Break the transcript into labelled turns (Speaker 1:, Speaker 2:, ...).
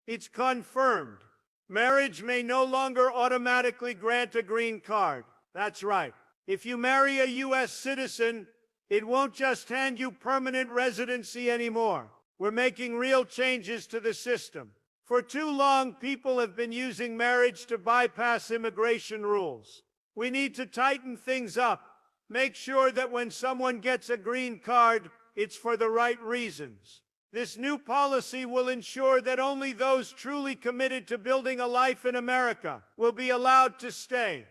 Speaker 1: It's confirmed. Marriage may no longer automatically grant a green card. That's right. If you marry a U.S. citizen, it won't just hand you permanent residency anymore. We're making real changes to the system. For too long, people have been using marriage to bypass immigration rules. We need to tighten things up. Make sure that when someone gets a green card, it's for the right reasons. This new policy will ensure that only those truly committed to building a life in America will be allowed to stay.